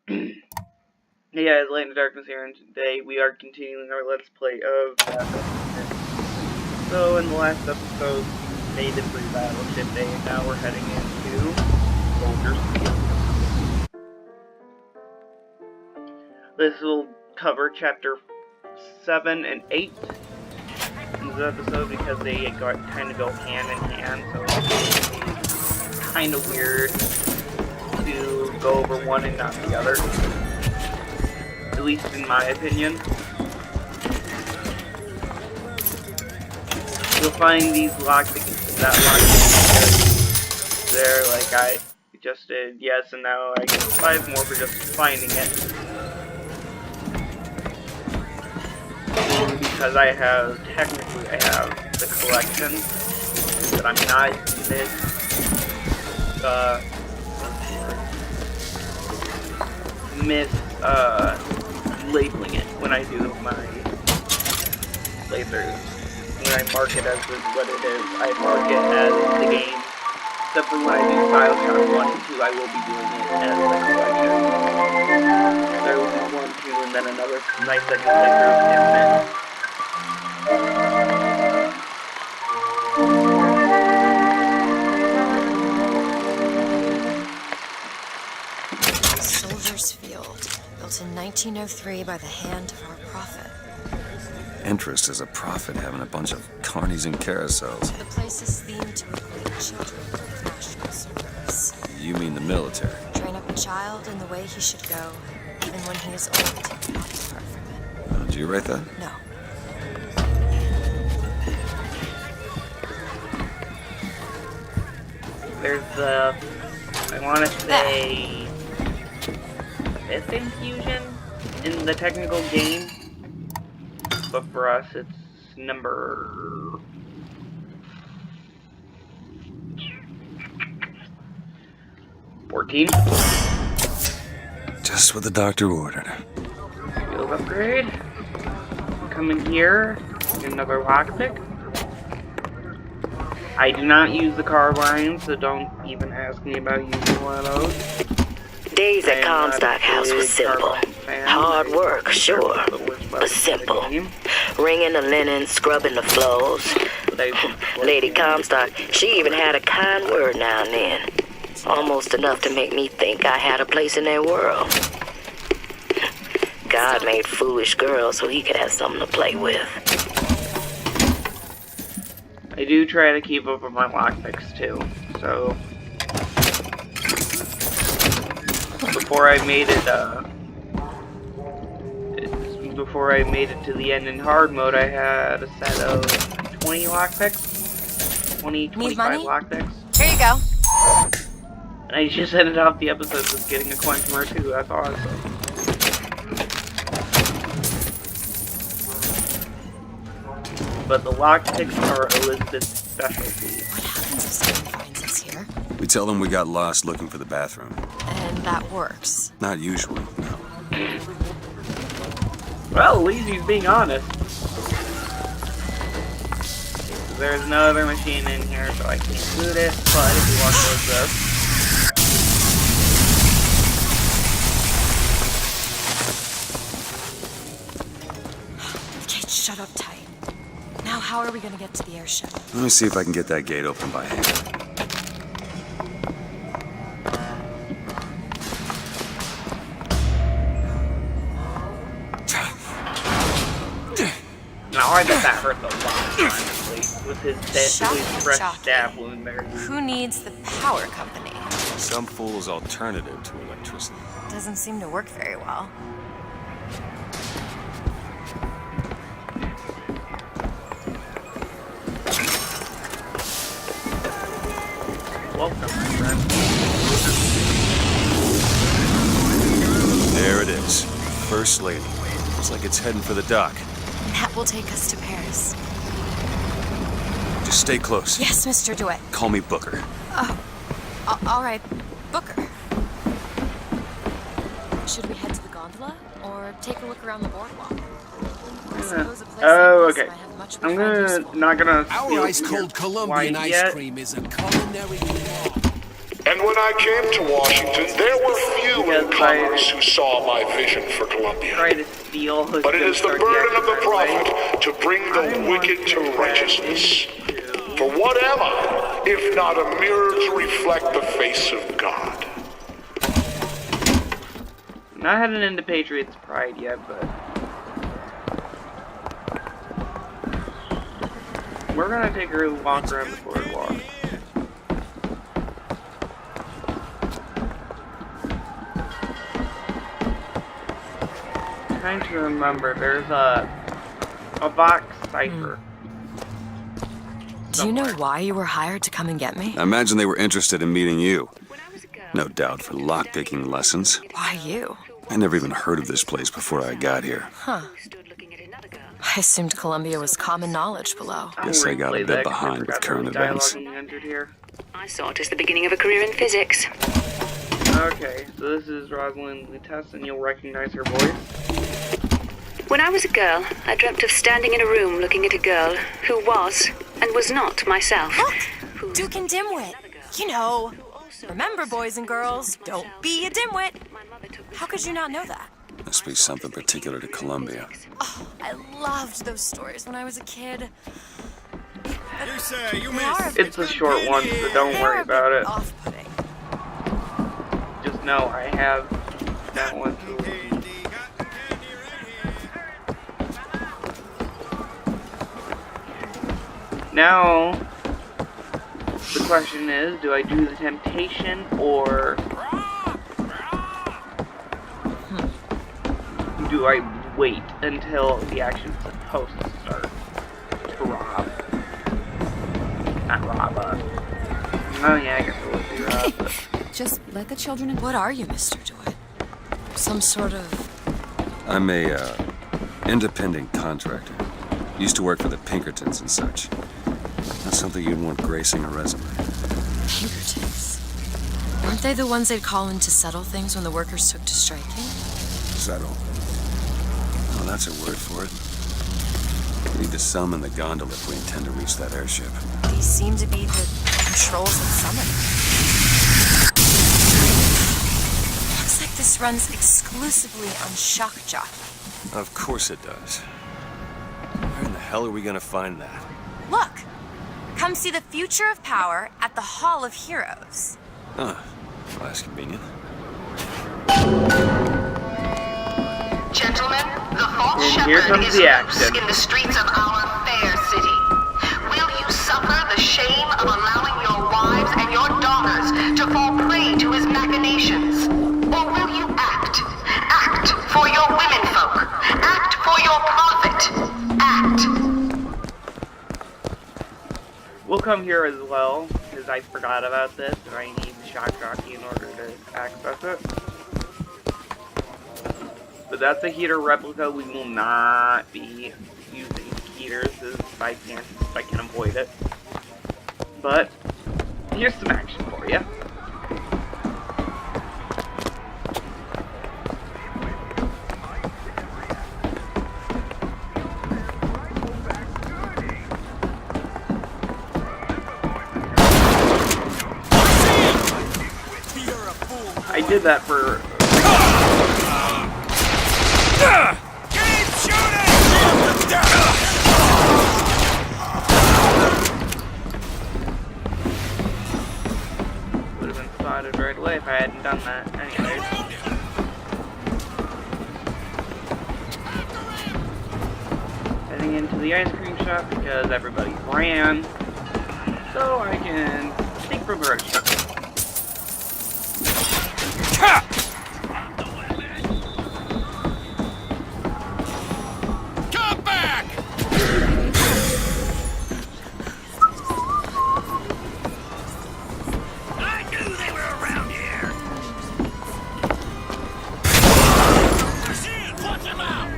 Hey guys, Light in the Darkness here, and today we are continuing our Let's Play of BioShock. So, in the last episode, we made it through Battleship Day, and now we're heading into Soldier's Field. This will cover Chapter 7 and 8 in this episode, because they kind of go hand in hand, so it's kind of weird to go over one and not the other. At least in my opinion. You'll find these lockpicks there, like I just did, yes, and now I get 5 more for just finding it. And because I have the collection, but I'm not labeling it when I do my playthroughs. When I mark it as what it is, I mark it as the game. Except for when I do BioShock 1 and 2, I will be doing it as the collection. There will be 1, 2, and then another nice second playthrough in a minute. Soldier's Field, built in 1903 by the hand of our prophet. Interest as a prophet having a bunch of carnies and carousels. The place is themed to equate children with national service. You mean the military? Train up a child in the way he should go, even when he is old, not depart from it. Did you write that? No. There's the, I want to say, 5th infusion in the technical game, but for us it's number 14. Just what the doctor ordered. Field upgrade. Come in here, get another lockpick. I do not use the carbine, so don't even ask me about using one of those. Days at Comstock House was simple. Hard work, sure, but simple. Wringing the linen, scrubbing the floors. Lady Comstock, she even had a kind word now and then. Almost enough to make me think I had a place in their world. God made foolish girls so he could have something to play with. I do try to keep up with my lockpicks too, so before I made it to the end in hard mode, I had a set of 20 lockpicks, 25 lockpicks. Here you go. And I just ended off the episode with getting a quantum or 2. That's awesome. But the lockpicks are Elizabeth's specialty. What happens if someone finds us here? We tell them we got lost looking for the bathroom. And that works. Not usually, no. Well, at least he's being honest. There's no other machine in here, so I can't boot it, but if you walk towards this. The gate's shut up tight. Now how are we gonna get to the airship? Let me see if I can get that gate open by hand. Now I bet that hurt a lot, honestly, with his fresh stab wound there. Who needs the power company? Some fool's alternative to electricity. Doesn't seem to work very well. Welcome, my friend. There it is. First Lady. Looks like it's heading for the dock. That will take us to Paris. Just stay close. Yes, Mr. DeWitt. Call me Booker. Oh, all right, Booker. Should we head to the gondola or take a look around the boardwalk? I suppose a place like this might have much I'm not gonna Our ice cold Colombian ice cream is a culinary noir. And when I came to Washington, there were few in Congress who saw my vision for Columbia. Try to steal his But it is the burden of the right prophet to bring the wicked to righteousness. For what am I, if not a mirror to reflect the face of God? I'm not heading into Patriots Pride yet, but we're gonna take a walk around the boardwalk. Trying to remember, there's a Vox cipher. Do you know why you were hired to come and get me? I imagine they were interested in meeting you. No doubt for lockpicking lessons. Why you? I never even heard of this place before I got here. Huh. I assumed Columbia was common knowledge below. Guess I got a bit behind with current events. I saw it as the beginning of a career in physics. Okay, so this is Rosalind Lutess, and you'll recognize her voice. When I was a girl, I dreamt of standing in a room looking at a girl who was and was not myself. Look! Duke and Dimwit. You know. Remember, boys and girls, don't be a dimwit. How could you not know that? Must be something particular to Columbia. Oh, I loved those stories when I was a kid. It's a short one, so don't worry about it. Off-putting. Just know I have that one too. Now, the question is, do I do the temptation or do I wait until the action's supposed to start to rob? Not rob us. Oh yeah, I guess it would be rob. But just let the children in. What are you, Mr. DeWitt? Some sort of... I'm a, independent contractor. Used to work for the Pinkertons and such. Not something you'd want gracing a resume. Pinkertons? Weren't they the ones they'd call in to settle things when the workers took to striking? Settle. Oh, that's a word for it. We need to summon the gondola if we intend to reach that airship. These seem to be the controls that summon them. Looks like this runs exclusively on shock jockey. Of course it does. Where in the hell are we gonna find that? Look! Come see the future of power at the Hall of Heroes. Huh. Well, that's convenient. Gentlemen, the false And here shepherd comes is the loose action. in the streets of our fair city. Will you suffer the shame of allowing your wives and your daughters to fall prey to his machinations? Or will you act? Act for your womenfolk. Act for your prophet. Act. we'll come here as well, because I forgot about this, and I need the shock jockey in order to access it. But that's a heater replica. We will not be using heaters if I can avoid it. But here's some action for you. I did that for... Would have been spotted right away if I hadn't done that. Anyways. Heading into the ice cream shop because everybody ran. So I can sneak from the register. Come back! I knew they were around here. Machine, punch him out!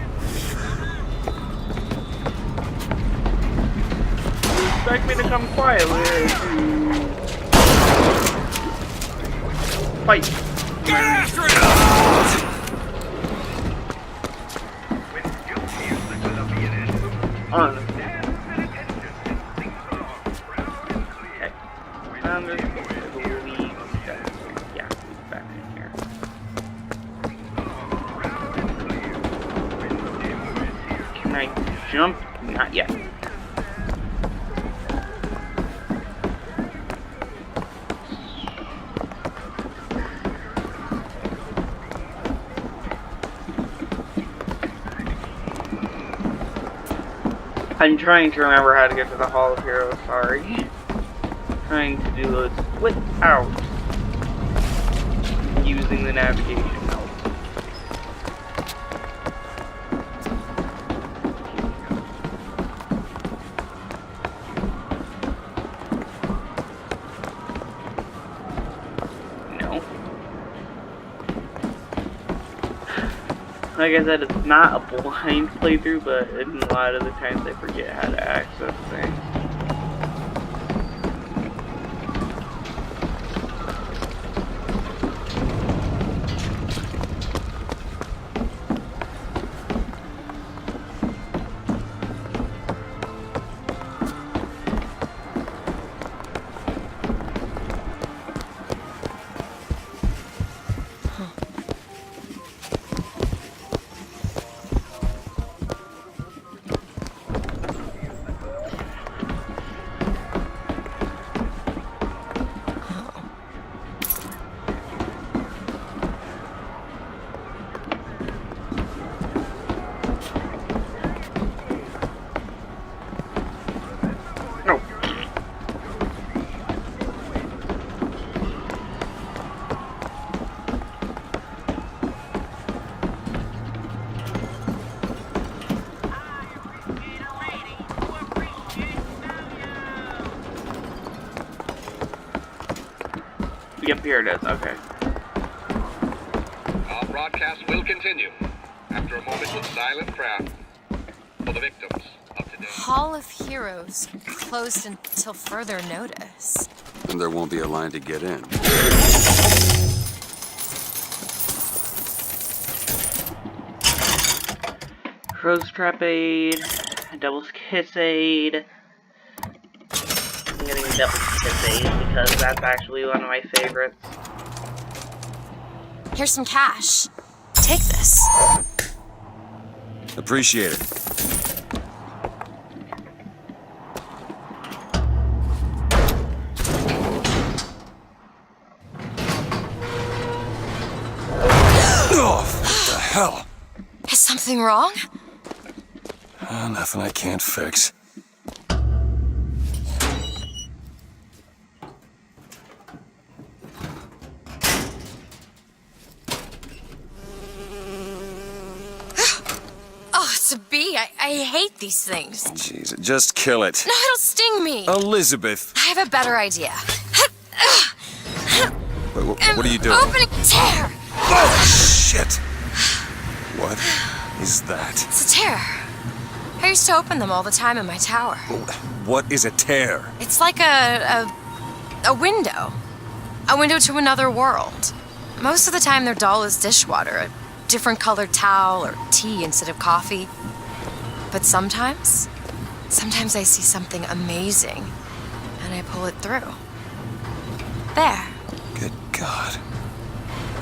You expect me to come quietly fight? Get after it! On. Okay. I believe that. trying to jump? Not yet. I'm trying to remember how to get to the Hall of Heroes, sorry. Trying to do this without using the navigation help. No. Like I said, it's not a blind playthrough, but in a lot of the times I forget how to access things. Yep, here it is, okay. Our broadcast will continue after a moment of silent prayer for the victims of today. Hall of Heroes closed until further notice. And there won't be a line to get in. Crow's Trap Aid, Devil's Kiss Aid. I'm getting Devil's Kiss Aid because that's actually one of my favorites. Here's some cash. Take this. Appreciate it. Oh, what the hell? Is something wrong? Nothing I can't fix. Oh, it's a bee. I hate these things. Jeez, just kill it. No, it'll sting me. Elizabeth! I have a better idea. Wait, what are you doing? Opening tear. Oh, shit! What is that? It's a tear. I used to open them all the time in my tower. What is a tear? It's like a window. A window to another world. Most of the time they're dull as dishwater, a different colored towel or tea instead of coffee. But sometimes I see something amazing and I pull it through. There. Good God.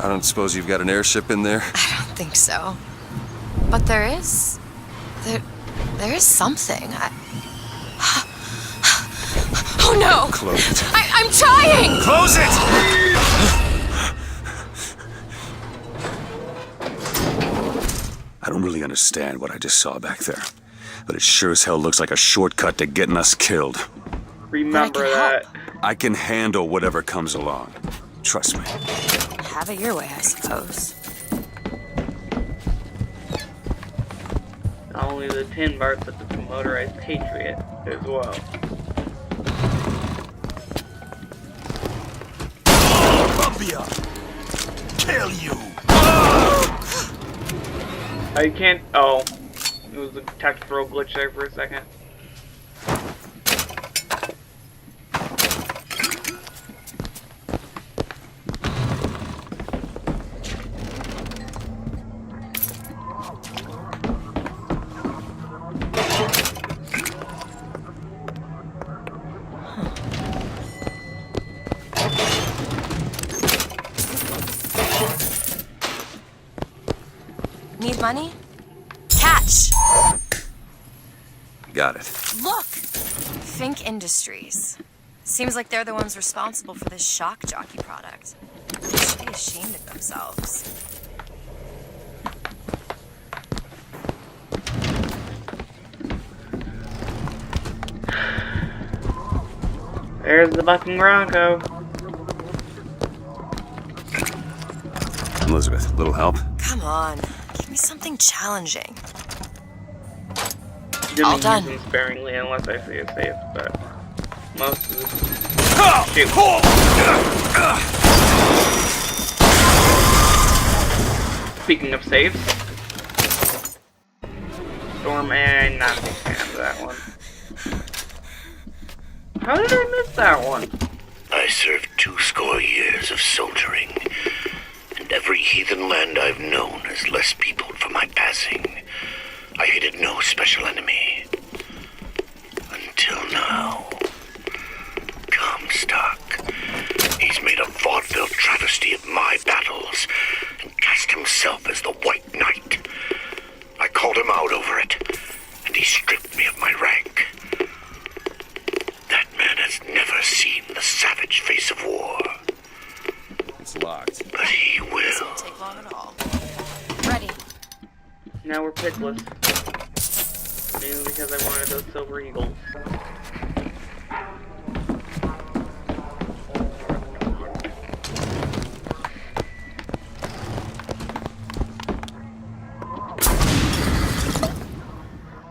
I don't suppose you've got an airship in there? I don't think so. But there is. There is something. Oh no! Close it. I'm trying! Close it! I don't really understand what I just saw back there, but it sure as hell looks like a shortcut to getting us killed. Remember that. I can handle whatever comes along. Trust me. Have it your way, I suppose. Not only the tin bark, but the motorized Patriot as well. Columbia! Kill you! I can't. Oh. It was a tactical glitch there for a second. Need money? Catch! Got it. Look! Fink Industries. Seems like they're the ones responsible for this shock jockey product. They should be ashamed of themselves. There's the bucking Bronco. Elizabeth, little help? Come on, give me something challenging. All All done. Using sparingly unless I say it's safe, but most of the shoot. Speaking of saves, Storm and not a big fan of that one. How did I miss that one? I served 20 years of soldiering, and every heathen land I've known has less peopled for my passing. I hated no special enemy. Until now. Comstock. He's made a vaudeville travesty of my battles, and cast himself as the White Knight. I called him out over it, and he stripped me of my rank. That man has never seen the savage face of war. It's locked. But he This will. won't take long at all. Ready. Now we're pickless. Mainly because I wanted those silver eagles.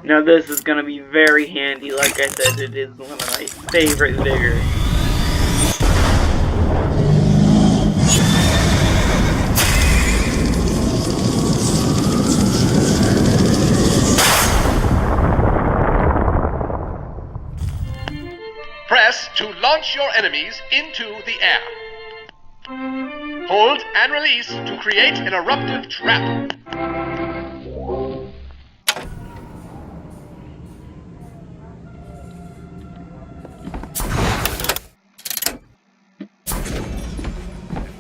Now this is gonna be very handy. Like I said, it is one of my favorite vigors. Press to launch your enemies into the air. Hold and release to create an eruptive trap.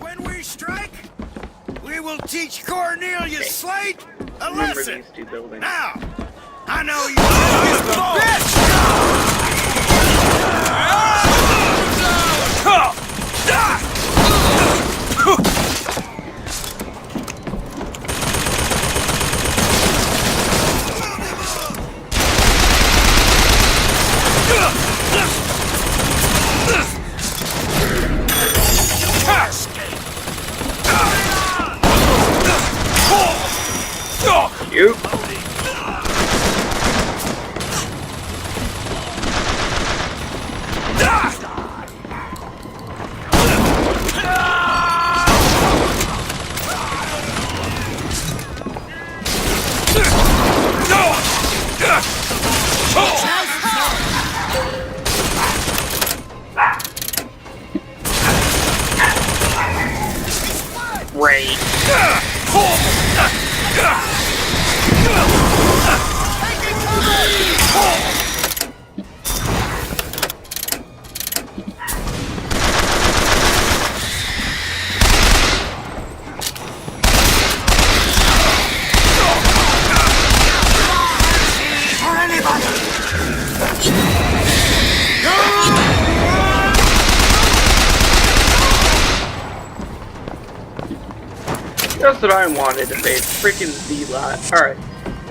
When we strike, we will teach Cornelius Slate a Remember lesson. these two buildings. Now, I know you is the bitch! You. Great. That's what I wanted to say. Freaking Z-Lot. Alright.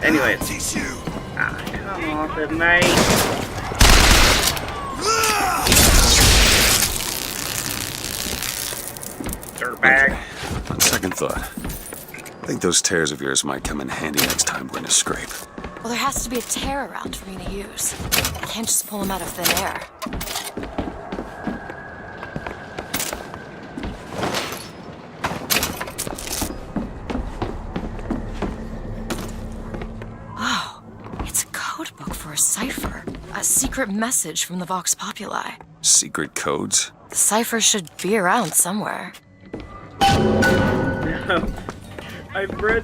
Anyways. Teach you. Ah, come off it, mate. Dirtbag. On second thought, I think those tears of yours might come in handy next time we're in a scrape. Well, there has to be a tear around for me to use. I can't just pull them out of thin air. Oh, it's a code book for a cipher. A secret message from the Vox Populi. Secret codes? The cipher should be around somewhere. I read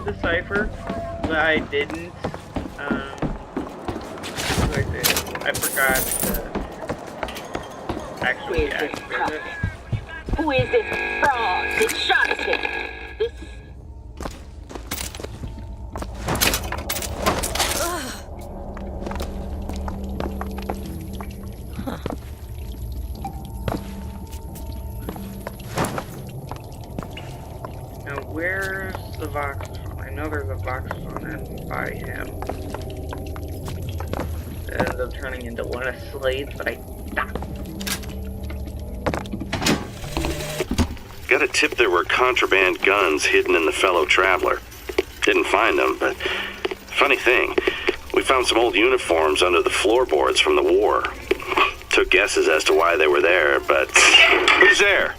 the cipher, but I didn't. I forgot to actually activate it. Who is this fraud that shot us here? This... Now, where's the Voxphone? I know there's a Voxphone in by him. It ends up turning into one of Slade's, but I... Got a tip there were contraband guns hidden in the fellow traveler. Didn't find them, but funny thing, we found some old uniforms under the floorboards from the war. Took guesses as to why they were there, but... Who's there?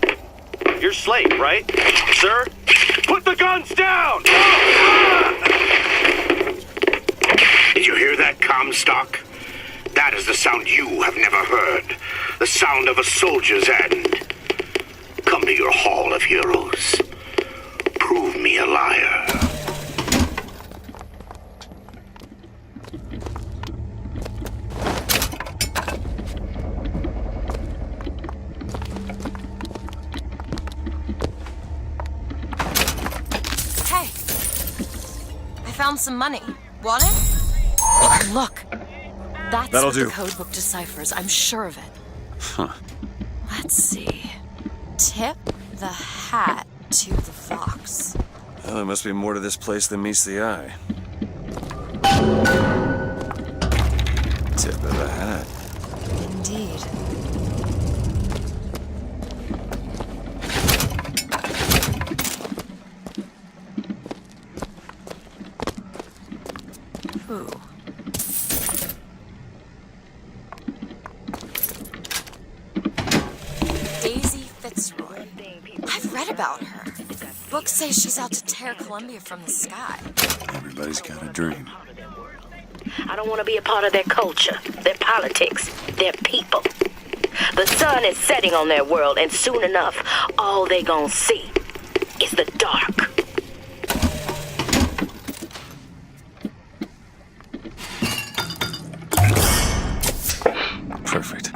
You're Slate, right? Sir? Put the guns down! Did you hear that, Comstock? That is the sound you have never heard. The sound of a soldier's end. Come to your Hall of Heroes. Prove me a liar. Hey, I found some money. Want it? Oh, look. That's That'll what do. the codebook deciphers. I'm sure of it. Huh. Let's see. Tip the hat to the fox. Well, there must be more to this place than meets the eye. Tip of the hat. Indeed. Ooh. Daisy Fitzroy. I've read about her. Books say she's out to tear Columbia from the sky. Everybody's got a dream. I don't want to be a part of their culture, their politics, their people. The sun is setting on their world, and soon enough, all they gonna see is the dark. Perfect.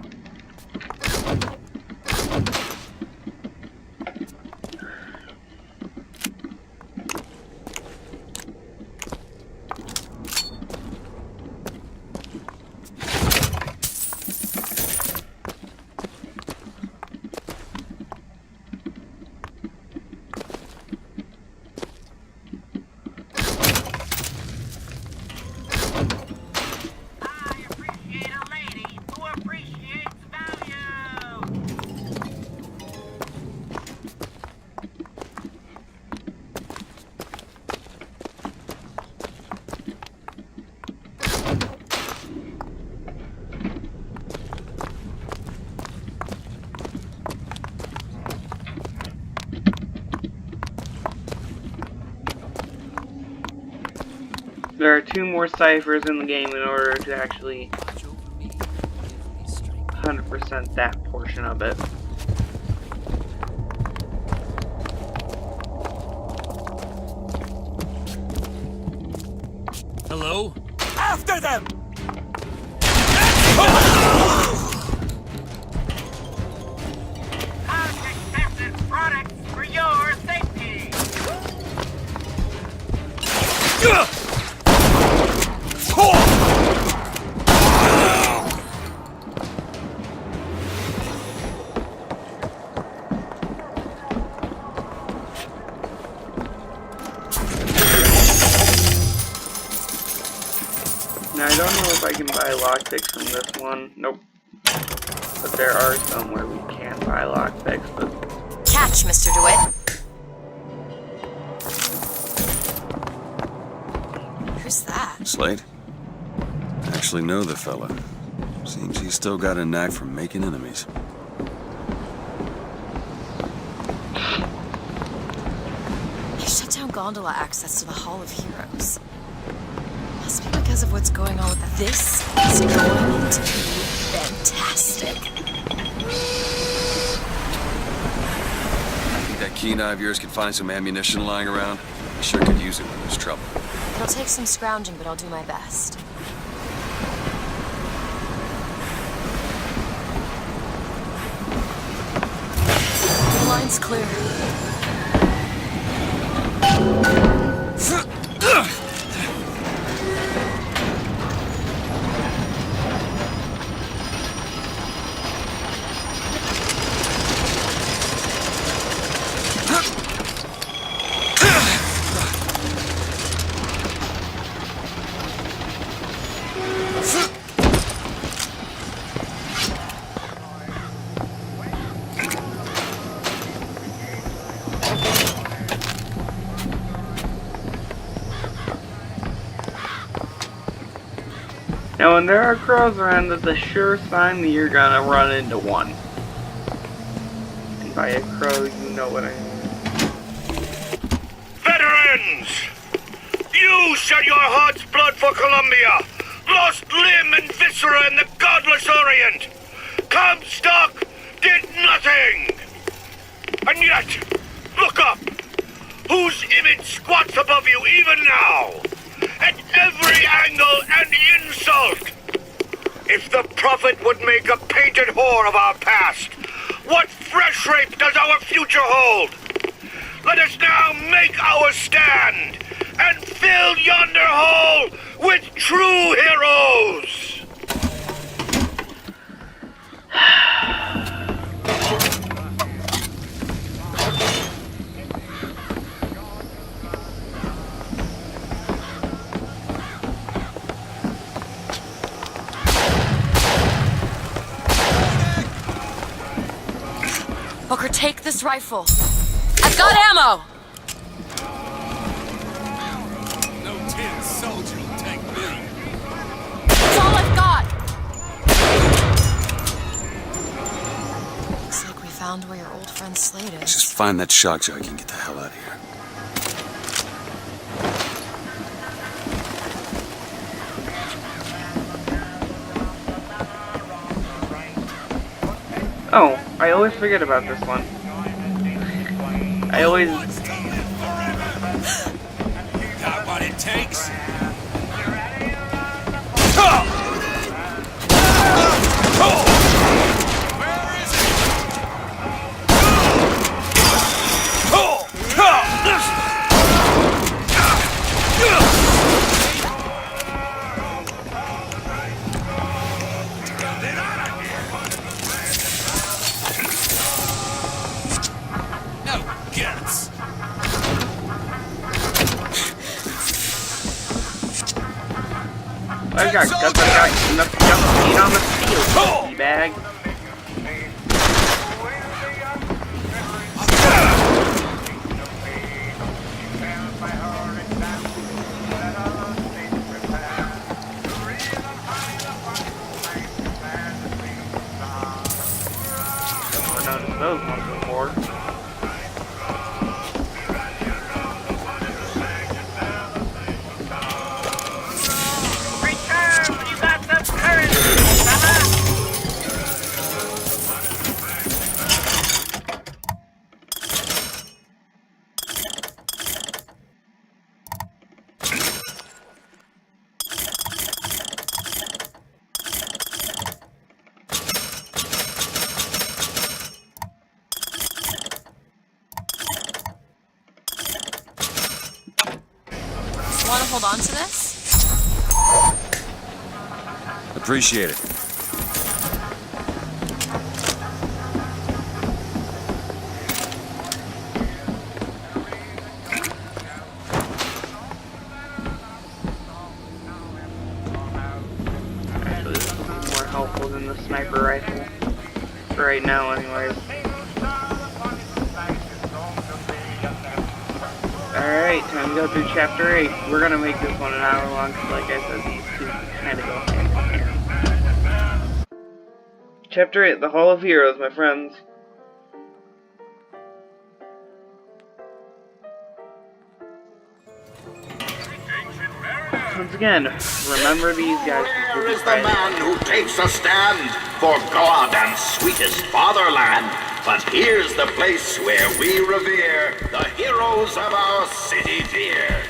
There are 2 more ciphers in the game in order to actually 100% that portion of it. Hello? After them! Products for your safety. Now, I don't know if I can buy lockpicks from this one. Nope. But there are some where we can buy lockpicks, but... Catch, Mr. DeWitt. Who's that? Slade? I actually know the fella. Seems he's still got a knack for making enemies. They shut down gondola access to the Hall of Heroes. Must be because of what's going on with that. This is going to be fantastic. Think that keen eye of yours could find some ammunition lying around? I sure could use it when there's trouble. It'll take some scrounging, but I'll do my best. The line's clear. Now, when there are crows around, that's a sure sign that you're gonna run into one. And by a crow, you know what I mean. Veterans! You shed your heart's blood for Columbia, lost limb and viscera in the godless Orient. Comstock did nothing! And yet, look up! Whose image squats above you even now? At every angle and insult! If the prophet would make a painted whore of our past, what fresh rape does our future hold? Let us now make our stand and fill yonder hole with true heroes! Booker, take this rifle. I've got ammo! No tin soldier will take me. That's all I've got! Looks like we found where your old friend Slade is. Just find that shock jockey and get the hell out of here. Oh, I always forget about this one. I always... Got what it takes? I got guns, I got enough jump speed on the field, bag. Never noticed those ones before. Want to hold on to this? Appreciate it. Actually, this will be more helpful than the sniper rifle. For right now, anyways. Alright, time to go through Chapter 8. We're gonna make this one an hour long, because like I said, these two kind of go hand in hand. Chapter 8, The Hall of Heroes, my friends. Once again, remember these guys. Where is the man who takes a stand for God and sweetest fatherland? But here's the place where we revere the heroes of our city dear.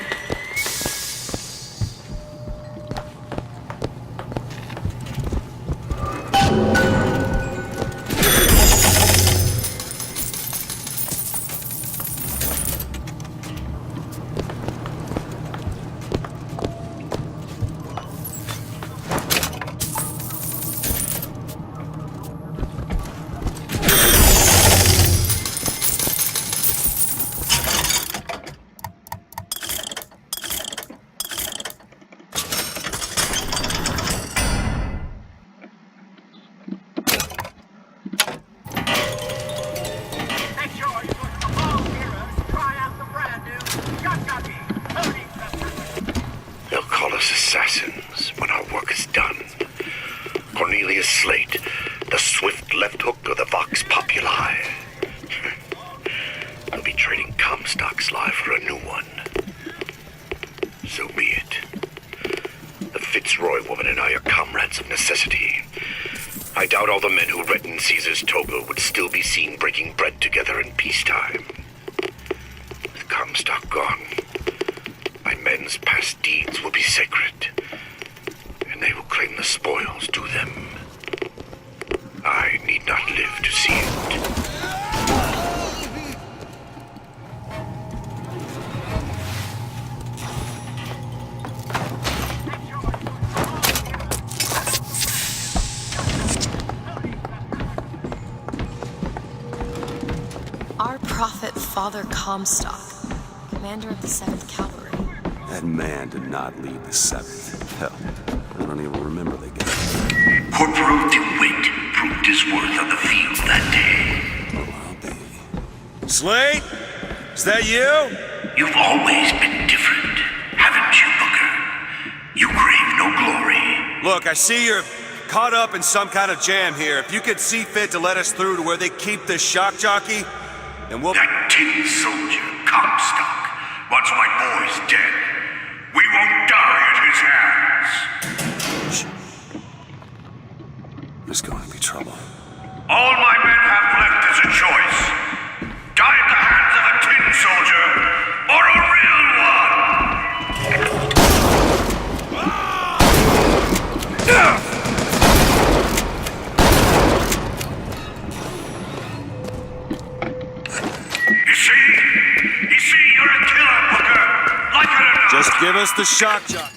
They'll call us assassins when our work is done. nomads of necessity. I doubt all the men who reddened Caesar's toga would still be seen breaking bread together in peacetime. With Comstock gone, my men's past deeds will be sacred, and they will claim the spoils due them. I need not live to see it. Our prophet, Father Comstock, commander of the 7th Cavalry. That man did not lead the 7th. Hell, I don't even remember the guy. Corporal DeWitt proved his worth on the field that day. Oh, I'll be. Slade? Is that you? You've always been different, haven't you, Booker? You crave no glory. Look, I see you're caught up in some kind of jam here. If you could see fit to let us through to where they keep this shock jockey, then we'll... That tin soldier, Comstock, wants my boys dead. We won't die at his hands. There's going to be trouble. All my men have left is a choice. Die at the hands of a tin soldier, or a real one! You see, you're a killer, Booker. Like it or not. Just give us the shock jockey.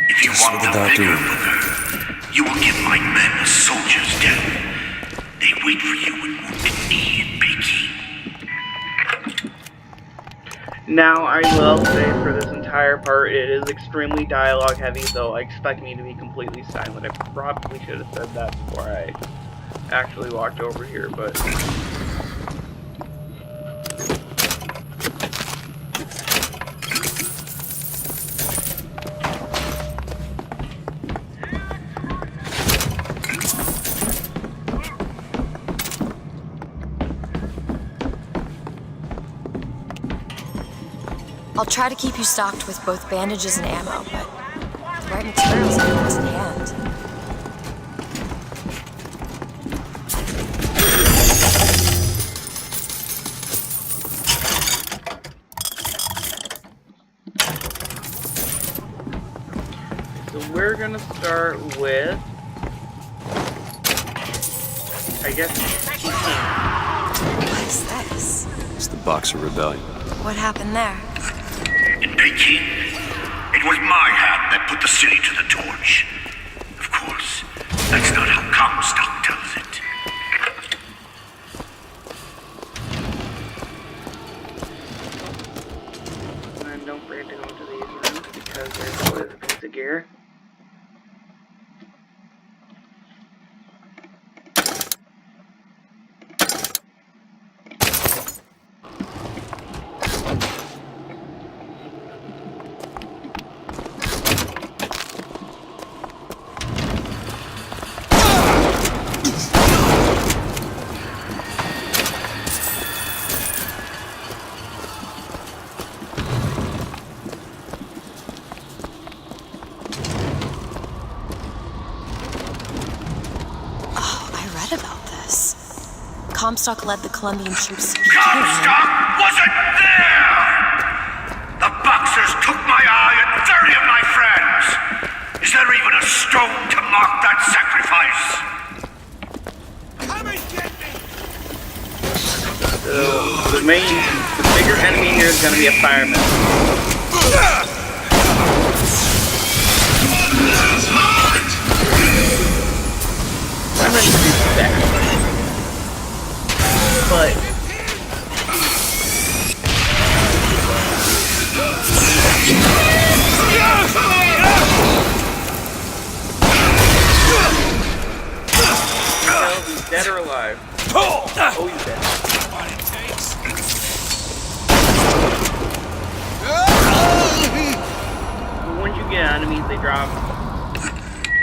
If you want the vigor, Booker, you will give my men a soldier's death. They wait for you in Wounded Knee in Peking. Now, I will say for this entire part, it is extremely dialogue heavy, so expect me to be completely silent. I probably should have said that before I actually walked over here, but... I'll try to keep you stocked with both bandages and ammo, but the right materials are close in hand. So we're gonna start with... I guess... What is this? It's the Boxer Rebellion. What happened there? In Peking, it was my hand that put the city to the torch. Of course, that's not how Comstock tells it. And don't forget to go into these rooms because there's always a piece of gear. Comstock led the Colombian troops to Peking. Comstock wasn't there! The Boxers took my eye and 30 of my friends! Is there even a stone to mark that sacrifice? Come and get me! So, the bigger enemy here is going to be a fireman. I'm ready to do sacrifice. But he's dead or alive? Oh, he's dead. Once you get enemies, they drop.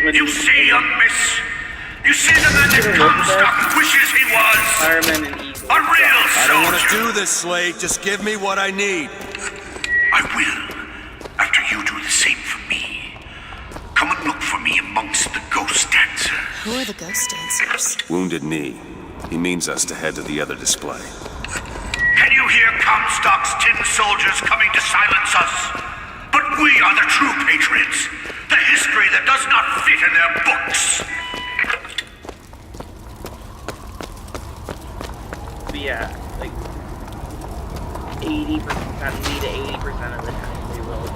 You see a miss. You see the man that Comstock wishes he was. Fireman and Eagle. A real soldier. I don't want to do this, Slade. Just give me what I need. I will, after you do the same for me. amongst the ghost dancers. Who are the ghost dancers? Wounded Knee. He means us to head to the other display. Can you hear Comstock's tin soldiers coming to silence us? But we are the true patriots. The history that does not fit in their books. But yeah, like 80%, 70 to 80% of the time they will.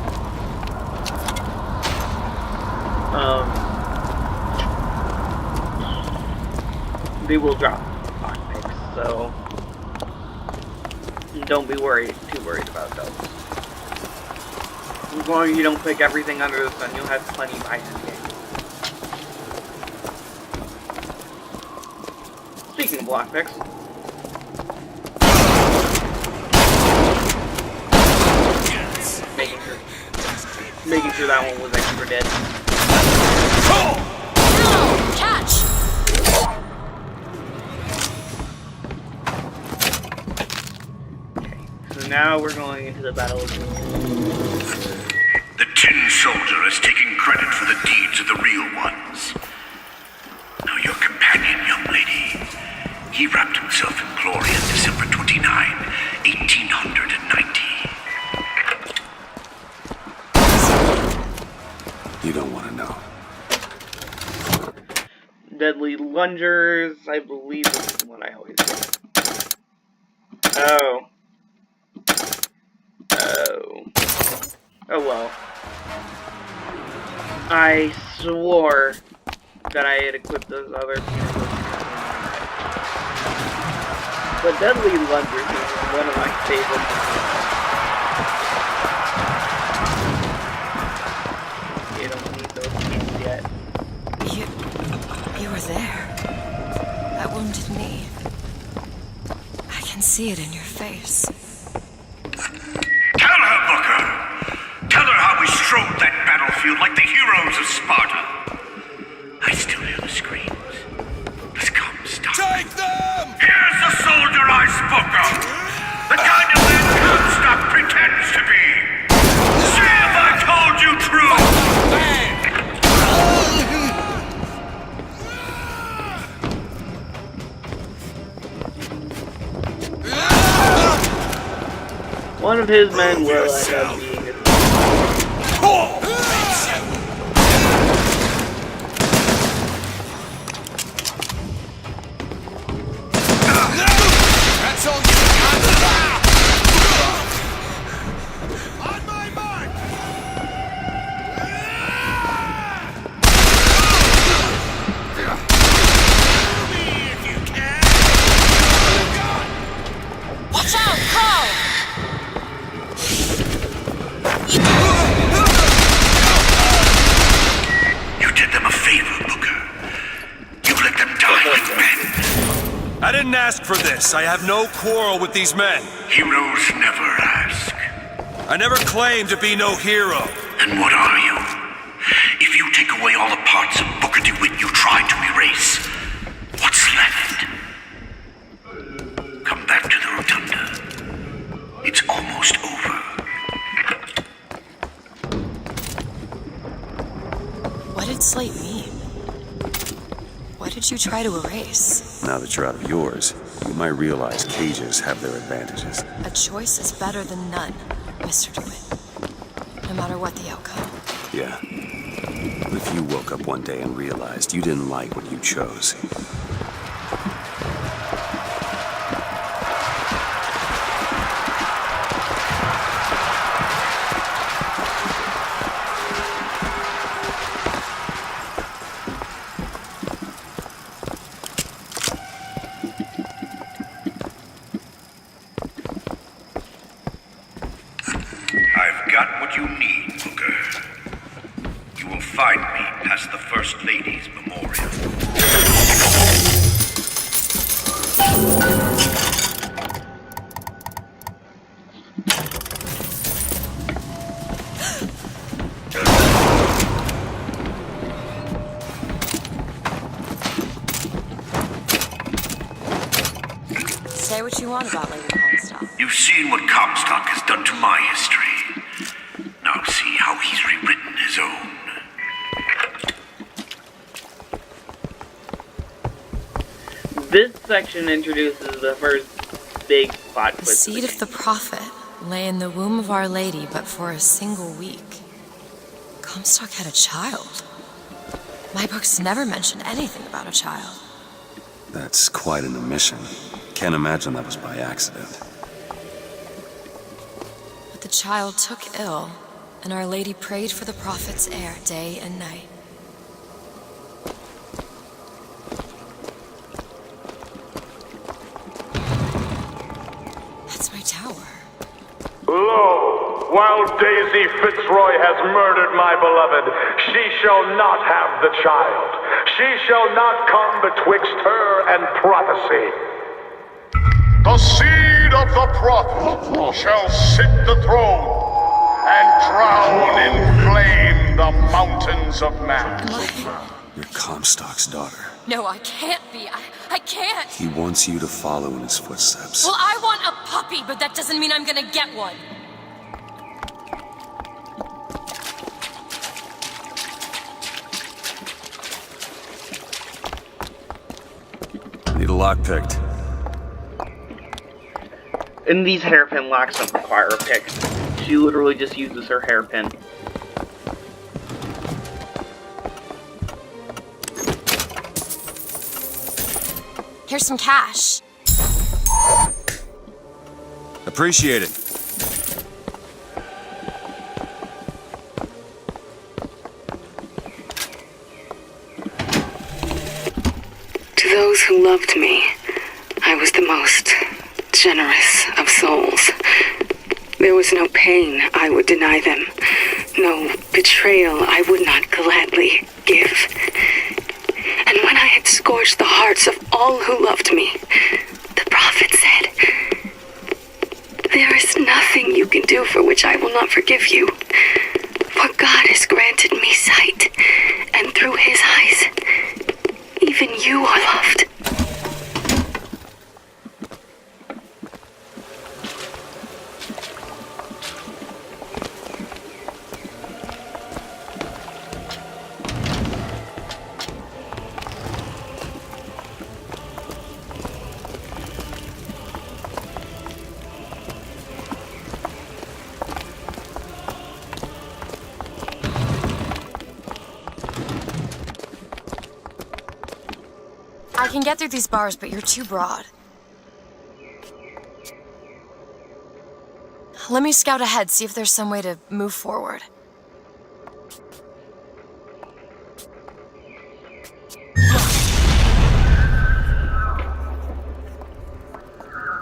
They will drop lockpicks, so don't be too worried about those. As long as you don't pick everything under the sun, you'll have plenty by end game. Speaking of lockpicks. Making sure that one was extra dead. No! Catch! Okay, so now we're going into the battle of The tin soldier is taking credit for the deeds of the real ones. Now your companion, young lady, he wrapped himself in glory on December 29, 1890. You don't want to know. Deadly Lungers, I believe this is what I always do. Oh. Oh well. I swore that I had equipped those other people. But Deadly Lungers is one of my favorites. You don't need those skins yet. You were there. That wounded knee. I can see it in your face. Tell her, Booker! Tell her how we strode that battlefield like the heroes of Sparta. I still hear the screams. Let's come, stop. Take them! Here's the soldier I spoke of! The kind of man Comstock pretends to be! See if I told you true! One of his men will end up being a That's all you got! On my mark! If you can! Watch out, Carl! You did them a favor, Booker. You let them die like men. I didn't ask for this. I have no quarrel with these men. Heroes never ask. I never claimed to be no hero. Then what are you? If you take away all the parts of Booker DeWitt you tried to erase, what's left? Come back to the rotunda. It's almost over. What did Slate mean? What did you try to erase? Now that you're out of yours, you might realize cages have their advantages. A choice is better than none, Mr. DeWitt. No matter what the outcome. Yeah. What if you woke up one day and realized you didn't like what you chose? I've got what you need, Booker. You will find me past the First Lady's memorial. Say what you want about Lady Comstock. You've seen what Comstock has done to my history. Now see how he's rewritten his own. This section introduces the first big plot The twist. seed of the prophet lay in the womb of Our Lady, but for a single week. Comstock had a child. My books never mention anything about a child. That's quite an omission. Can't imagine that was by accident. But the child took ill, and Our Lady prayed for the prophet's heir day and night. That's my tower. Lo, while Daisy Fitzroy has murdered my beloved, she shall not have the child. She shall not come betwixt her and prophecy. The seed of the prophet shall sit the throne and drown in flame the mountains of man. You're Comstock's daughter. No, I can't be. I can't. He wants you to follow in his footsteps. Well, I want a puppy, but that doesn't mean I'm gonna get one. Need a lock picked. And these hairpin locks don't require a pick. She literally just uses her hairpin. Here's some cash. Appreciate it. To those who loved me, I was the most generous of souls. There was no pain I would deny them, no betrayal I would not gladly give. And when I had scorched the hearts of all who loved me, the prophet said, "There is nothing you can do for which I will not forgive you. For God has granted me sight, and through his eyes, even you are loved." I can get through these bars, but you're too broad. Let me scout ahead, see if there's some way to move forward.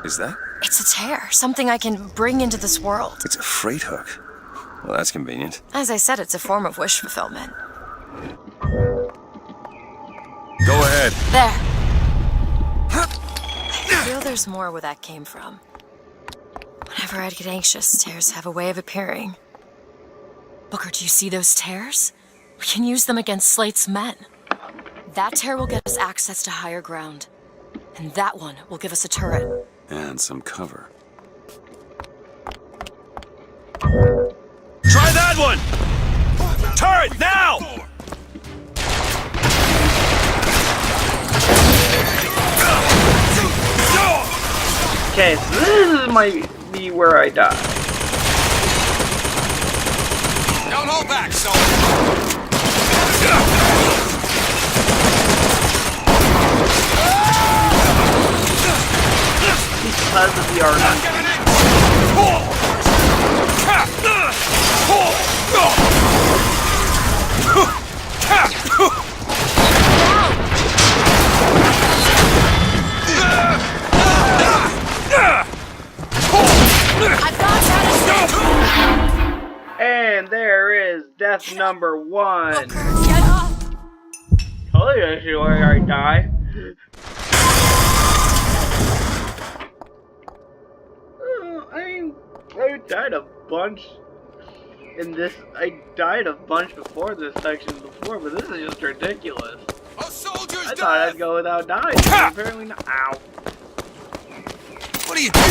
Is that? It's a tear, something I can bring into this world. It's a freight hook. Well, that's convenient. As I said, it's a form of wish fulfillment. Go ahead. There. I feel there's more where that came from. Whenever I'd get anxious, tears have a way of appearing. Booker, do you see those tears? We can use them against Slate's men. That tear will get us access to higher ground. And that one will give us a turret. And some cover. Try that one! Turret, now! Okay, so this might be where I die. Don't hold back, soldier. Because of the armor. And there is death number 1. Booker, get up! Oh, yeah, see where I die. I died a bunch in this. I died a bunch before this section before, but this is just ridiculous. A soldier's I thought I'd go without dying. But apparently not. Ow. What are you doing?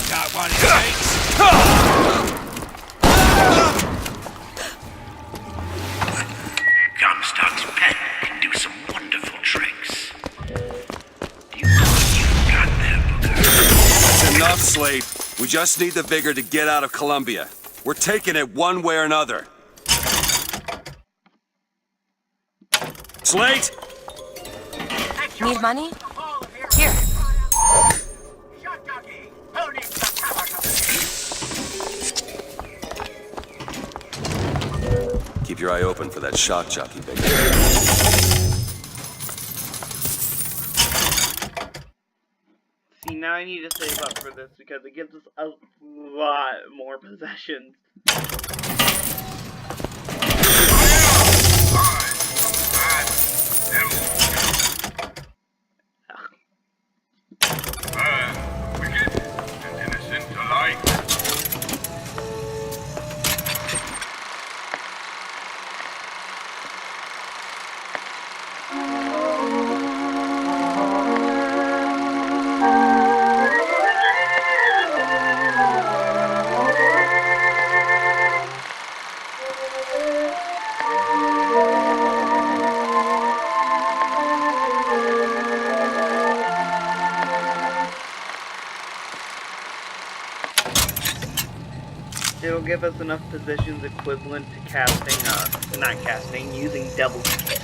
Got one of these. We just need the vigor to get out of Columbia. We're taking it one way or another. Slate? Need money? Here. Keep your eye open for that shock jockey, baby. See, now I need to save up for this because it gives us a lot more possessions. Wicked and innocent alike. It'll give us enough positions equivalent to casting, not casting, using Devil's Kick.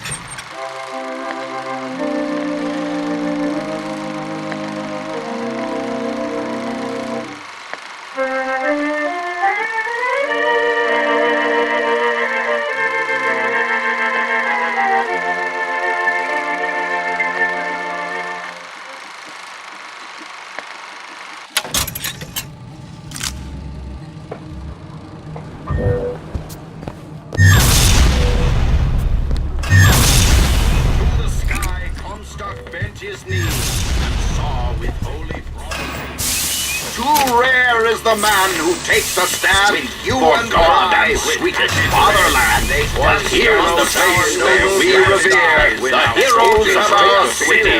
The man who takes a stand in human pride with his fatherland. Here's the place where we revere the heroes of our city.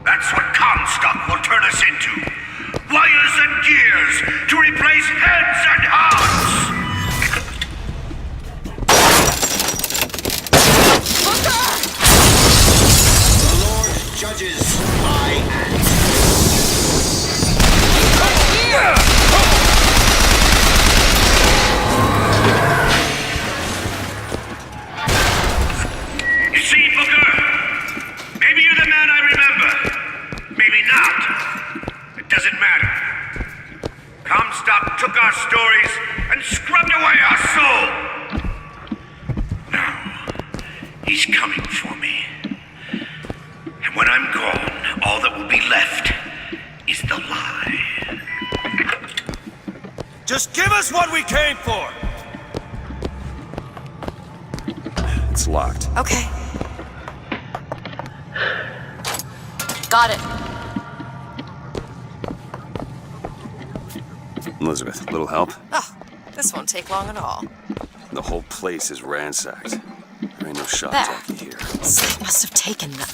That's what Comstock will turn us into. Wires and gears to replace heads and hearts. The Lord judges my act. You see, Booker? Maybe you're the man I remember. Maybe not. It doesn't matter. Comstock took our stories and scrubbed away our soul. Now, he's coming for me. And when I'm gone, all that will be left is the lie. Just give us what we came for! It's locked. Okay. Got it. Elizabeth, little help? Oh, this won't take long at all. The whole place is ransacked. There ain't no shock There. jockey here. Slate must have taken them.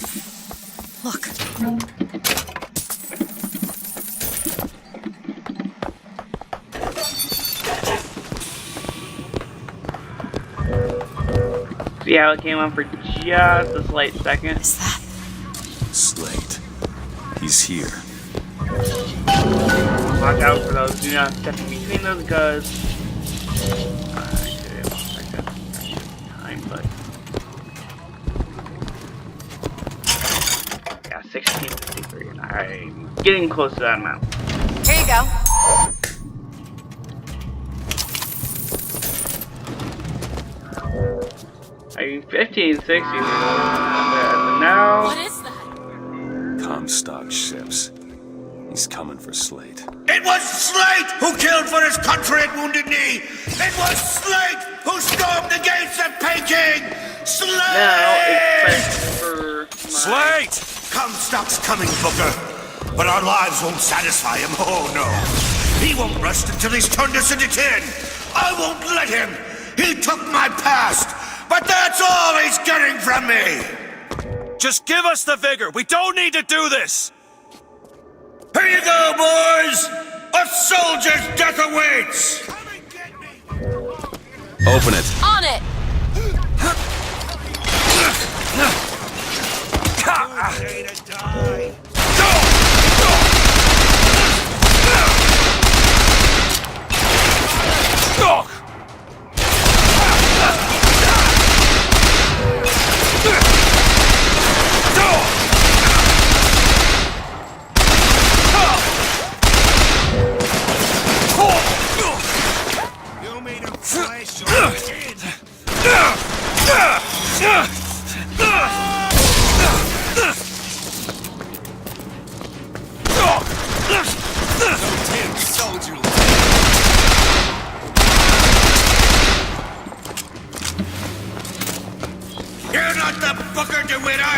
Look. See how it came on for just a slight second? Is that? Slate. He's here. Watch out for those. Do not step in between those guys. Time, but yeah, 1653. I'm getting close to that amount. Here you go. I mean, 1560. But now. What is that? Comstock ships. He's coming for Slate. It was Slate who killed for his country at Wounded Knee! It was Slate who stormed the gates of Peking! Slate! Now it's time for Slate! Comstock's coming, Booker. But our lives won't satisfy him, oh no. He won't rest until he's turned us into tin. I won't let him. He took my past, but that's all he's getting from me. Just give us the vigor. We don't need to do this. Here you go, boys. A soldier's death awaits. Come and get me. Open it. On it! Day to die.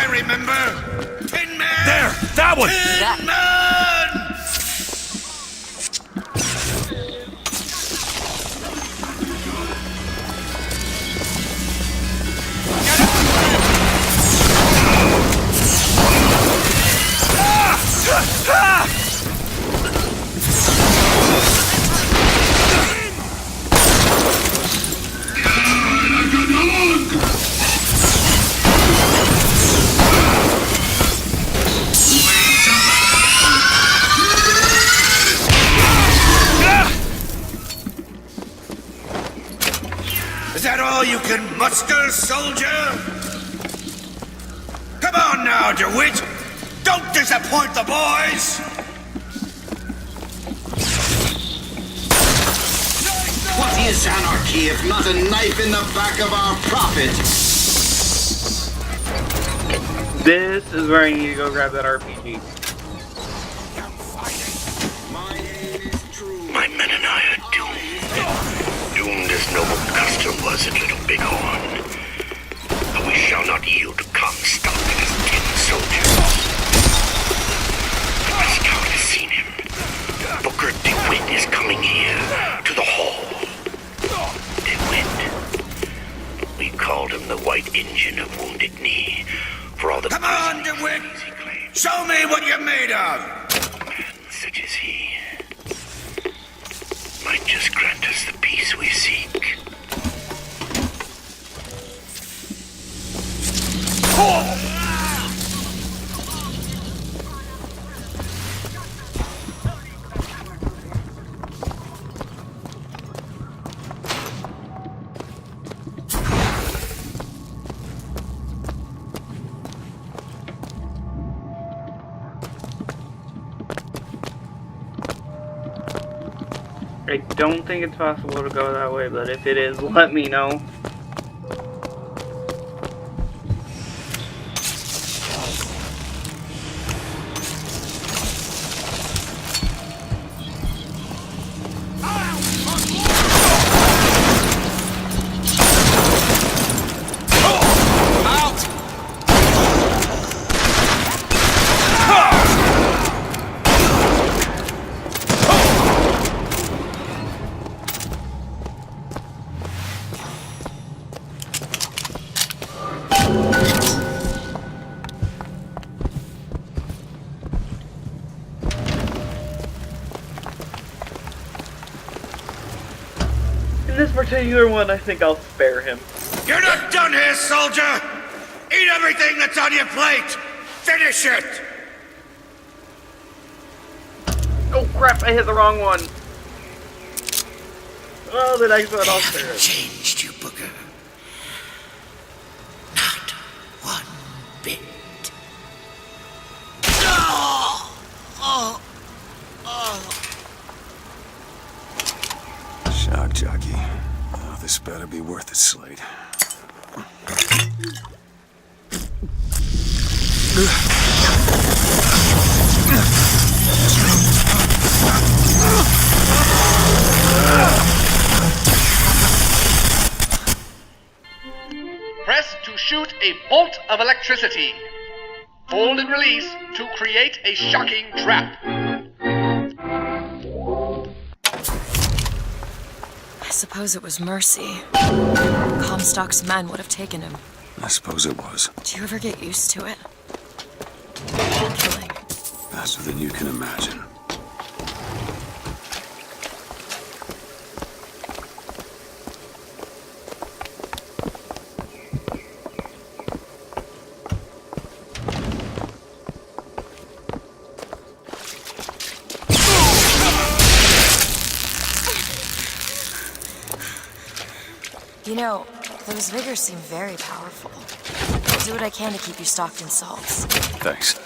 I remember. Tin Man! There! That one! Tin Man! Is that all you can muster, soldier? Come on now, DeWitt! Don't disappoint the boys! What is anarchy if not a knife in the back of our prophet? This is where I need to go grab that RPG. My men and I are doomed. Doomed as noble Custer was at Little Bighorn. But we shall not yield to Comstock and his 10 soldiers. My scout has seen him. Booker DeWitt is coming here, to the hall. DeWitt. We called him the White Engine of Wounded Knee, for all the... Come on, DeWitt! Show me what you're made of! A man such as he might just grant us the peace we seek. I don't think it's possible to go that way, but if it is, let me know. This particular one, I think I'll spare him. You're not done here, soldier! Eat everything that's on your plate! Finish it! Oh crap, I hit the wrong one. Oh, the next one I'll spare him. Changed you, Booker. Not one bit. Shock jockey. Oh, this better be worth it, Slade. Press to shoot a bolt of electricity. Hold and release to create a shocking trap. I suppose it was mercy. Comstock's men would have taken him. I suppose it was. Do you ever get used to it? Killing. Faster than you can imagine. You know, those vigors seem very powerful. I'll do what I can to keep you stocked in salts. Thanks.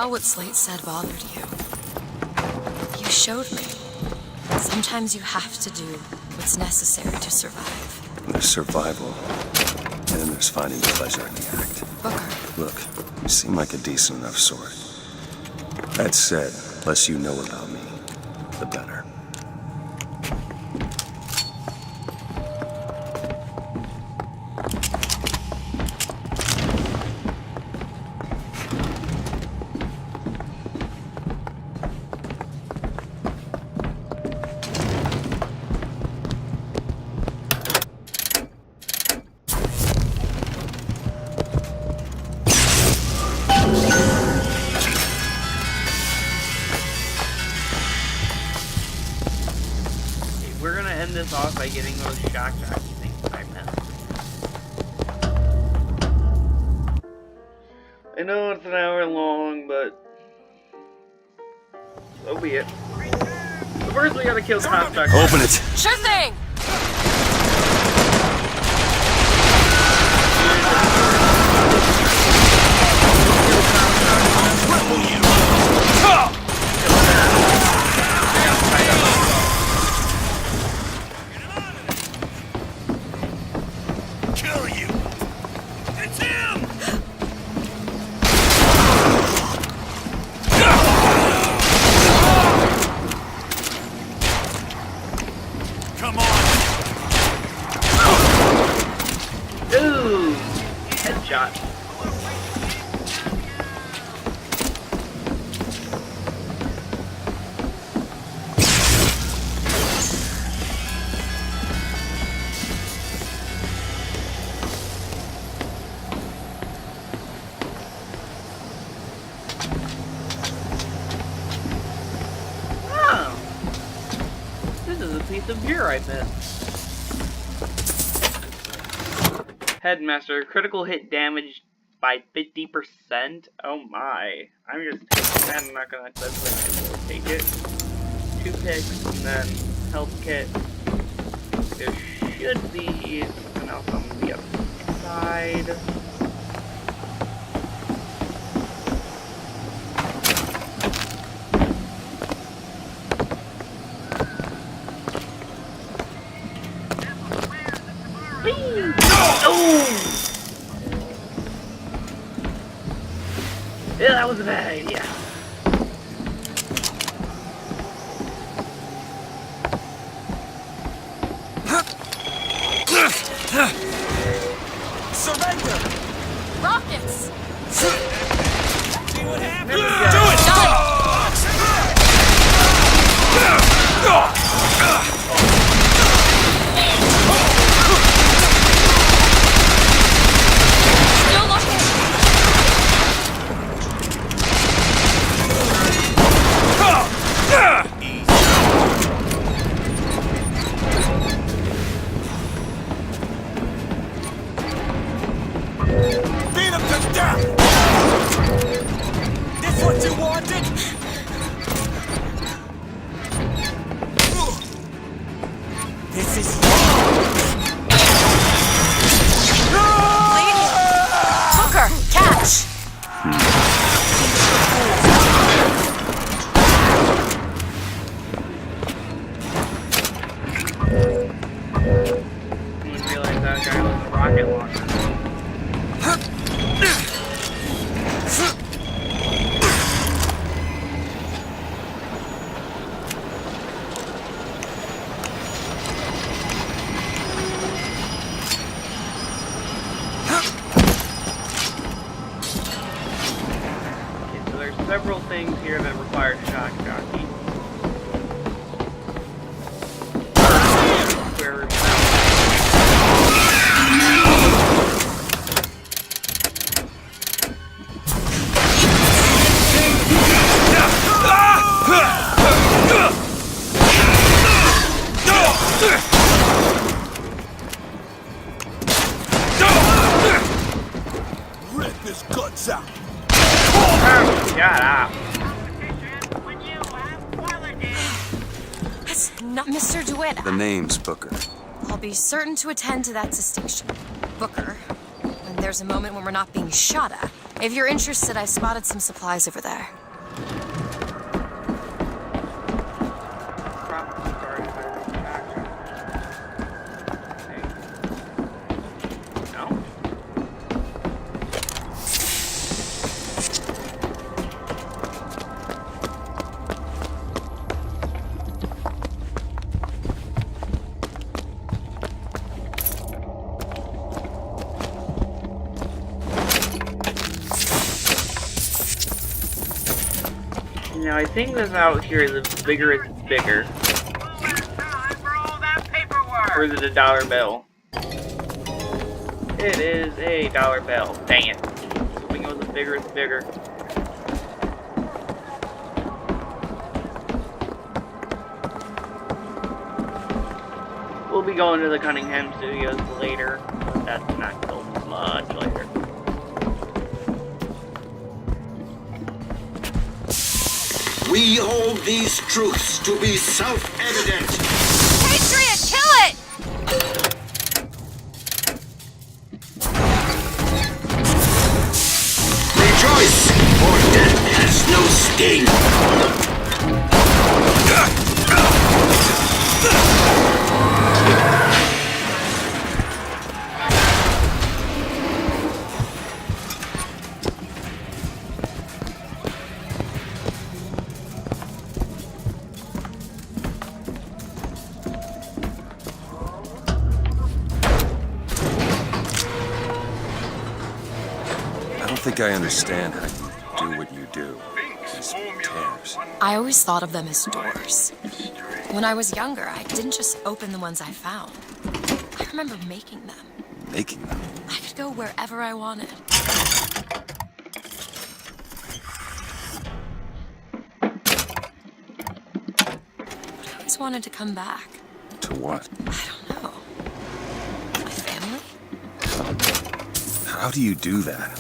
tell what Slate said bothered you. You showed me. Sometimes you have to do what's necessary to survive. There's survival, and then there's finding pleasure in the act. Booker. Look, you seem like a decent enough sort. That said, less you know about me, the better. We're gonna end this off by getting those shock jockey things I missed. I know it's an hour long, but so be it. But first we gotta kill Comstock. Open it! Sure thing! Kill you! It's him! Come on! Ooh! Headshot. This is a piece of gear I missed. Headmaster, critical hit damage by 50%. Oh my. I'm not gonna take it. 2 picks and then health kit. There should be something else on the other side. Oh! Yeah, that was a bad idea. Surrender! Rockets! See what happens? Do it! Still looking! Beat him to death! This what you wanted? This is Booker, catch! Didn't realize that guy was a rocket launcher. Okay, so there's several things here that require shock jockey. Where rip his guts out. shut up. That's not Mr. DeWitt. The name's Booker. I'll be certain to attend to that distinction. Booker, when there's a moment when we're not being shot at, If you're interested, I spotted some supplies over there. Now, I think this out here is bigger is bigger. Or is it a dollar bill? It is a dollar bill. Dang it. I think it was a bigger is bigger. We'll be going to the Cunningham Studios later, but that's not till much later. We hold these truths to be self-evident. Patriot, kill it! Rejoice, for death has no sting. I don't think I understand how you do what you do. These tears. I always thought of them as doors. When I was younger, I didn't just open the ones I found. I remember making them. Making them? I could go wherever I wanted. But I always wanted to come back. To what? I don't know. My family? How do you do that?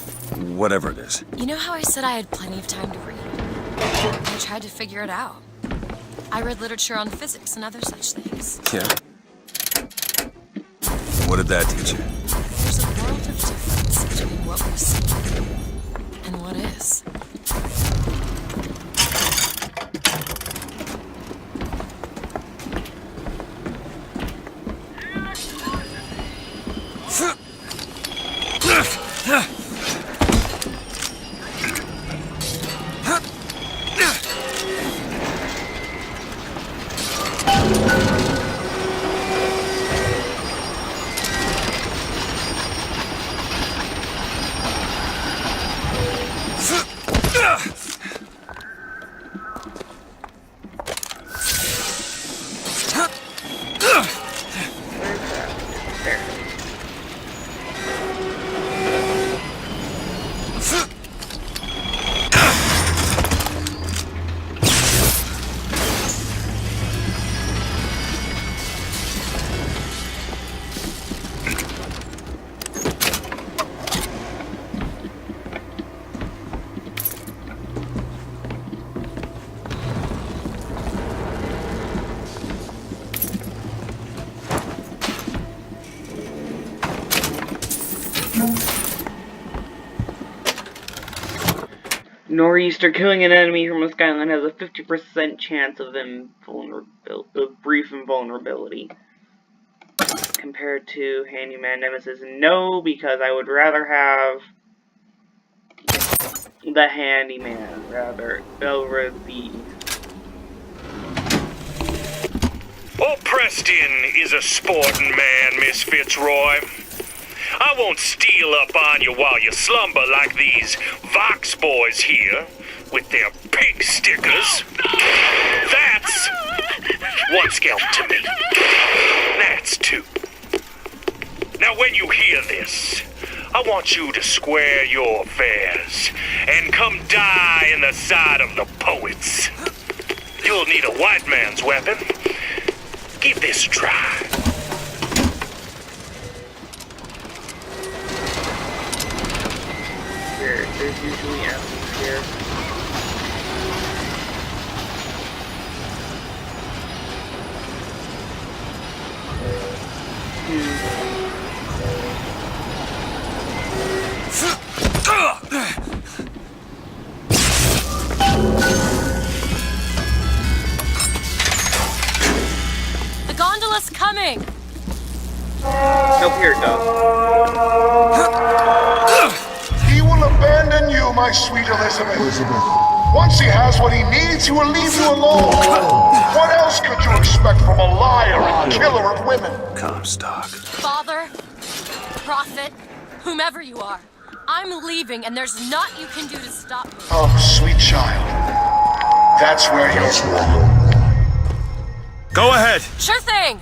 Whatever it is. You know how I said I had plenty of time to read? I tried to figure it out. I read literature on physics and other such things. Yeah? What did that teach you? There's a world of difference between what we see and what is. Nor'easter killing an enemy from a skyline has a 50% chance of brief invulnerability. Compared to Handyman Nemesis, no, because I would rather have the Handyman rather over the. Old Preston is a sporting man, Miss Fitzroy. I won't steal up on you while you slumber like these Vox boys here, with their pig stickers. That's one scalp to me. That's two. Now when you hear this, I want you to square your affairs and come die in the side of the poets. You'll need a white man's weapon. Give this a try. There's usually enemies here. here it goes. He will abandon you, my sweet Elizabeth. Once he has what he needs, he will leave you alone. What else could you expect from a liar and killer of women? Comstock. Father, prophet, whomever you are, I'm leaving and there's naught you can do to stop me. Oh, sweet child. That's where you're wrong. Go ahead. Sure thing!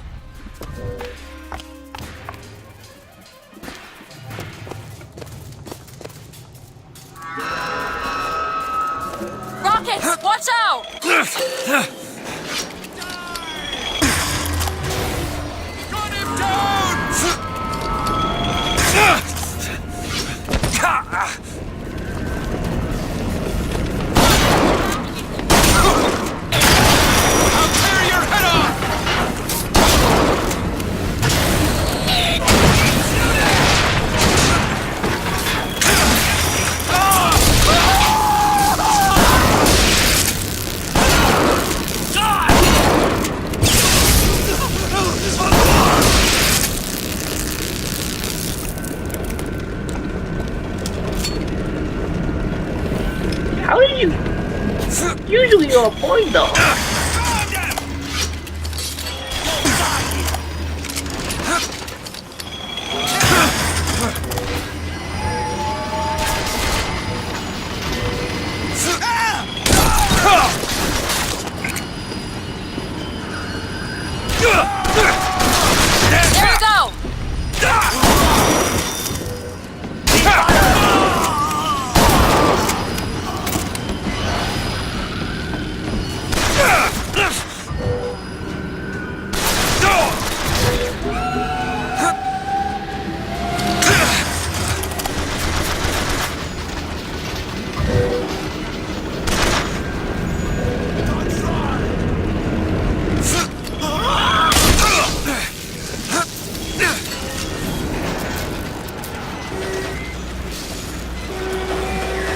Rockets, watch out! Gun him down! I'll tear your head off! How did you? Usually you're a point though. There we go!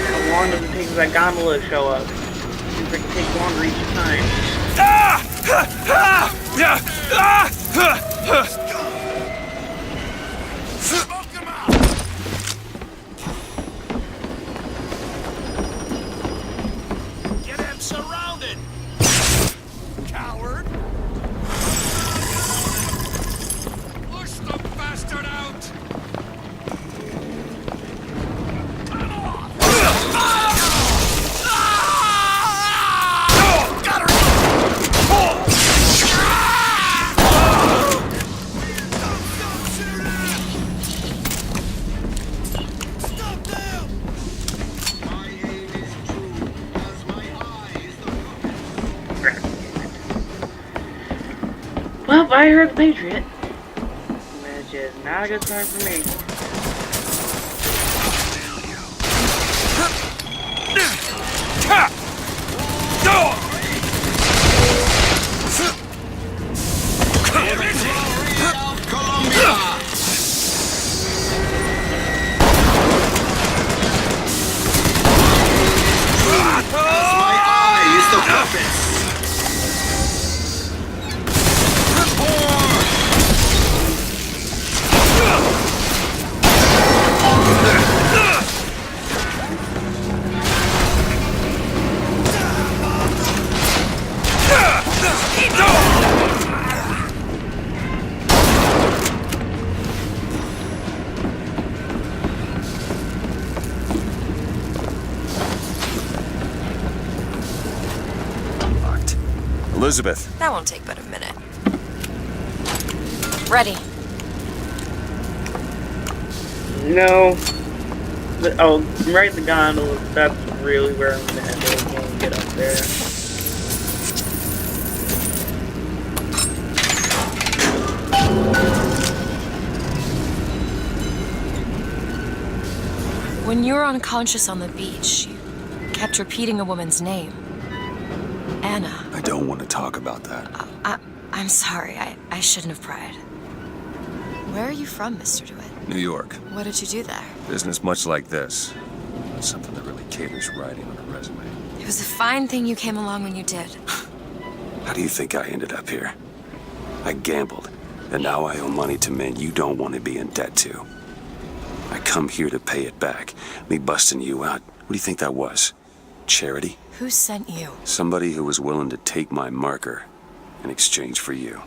How long does it take for that gondola to show up? Seems like it takes longer each time. Get him surrounded! Coward! Push the bastard out! Well, I heard the Patriot, which is not a good sign for me. Elizabeth. That won't take but a minute. Ready. No. Oh, right, the gondola. That's really where I'm gonna end it when we get up there. When you were unconscious on the beach, you kept repeating a woman's name. Anna. I don't want to talk about that. I'm sorry. I shouldn't have pried. Where are you from, Mr. DeWitt? New York. What did you do there? Business much like this. Something that really caters writing on a resume. It was a fine thing you came along when you did. How do you think I ended up here? I gambled. And now I owe money to men you don't want to be in debt to. I come here to pay it back. Me busting you out, what do you think that was? Charity? Who sent you? Somebody who was willing to take my marker in exchange for you.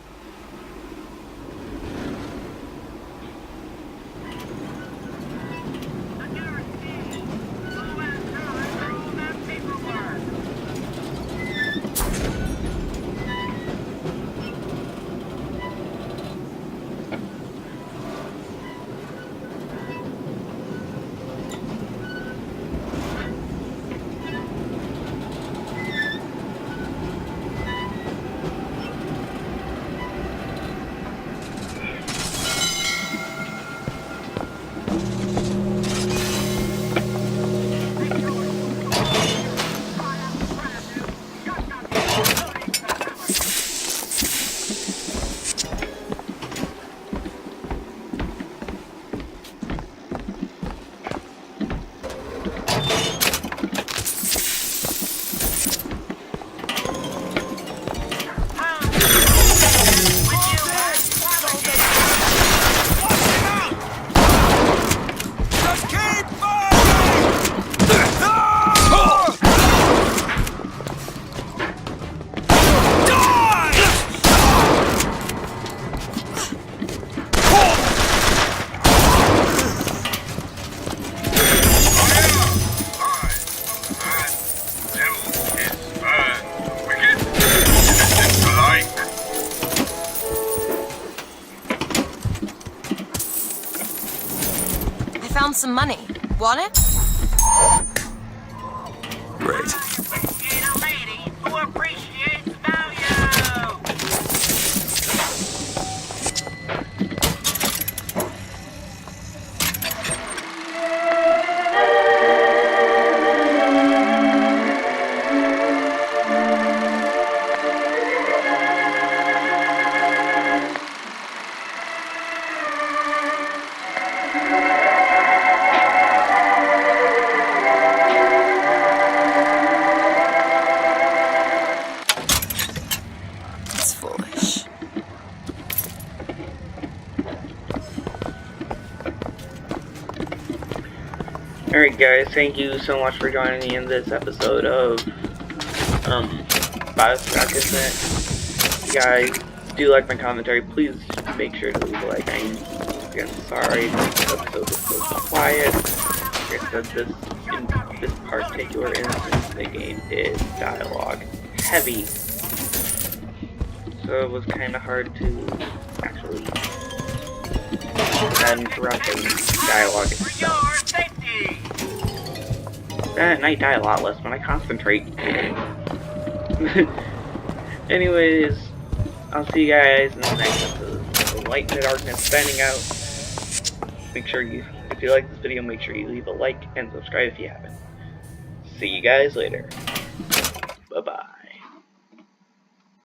Found some money. Want it? Great. Alright guys, thank you so much for joining me in this episode of BioShock, isn't it? If you guys do like my commentary, please make sure to leave a like. I'm again sorry this episode was so quiet. Like I said, in this particular instance, the game is dialogue heavy. So it was kind of hard to actually interrupt the dialogue itself. And I die a lot less when I concentrate. Anyways, I'll see you guys in the next episode. The light and the darkness standing out. Make sure you, if you like this video, make sure you leave a like and subscribe if you haven't. See you guys later. Bye-bye.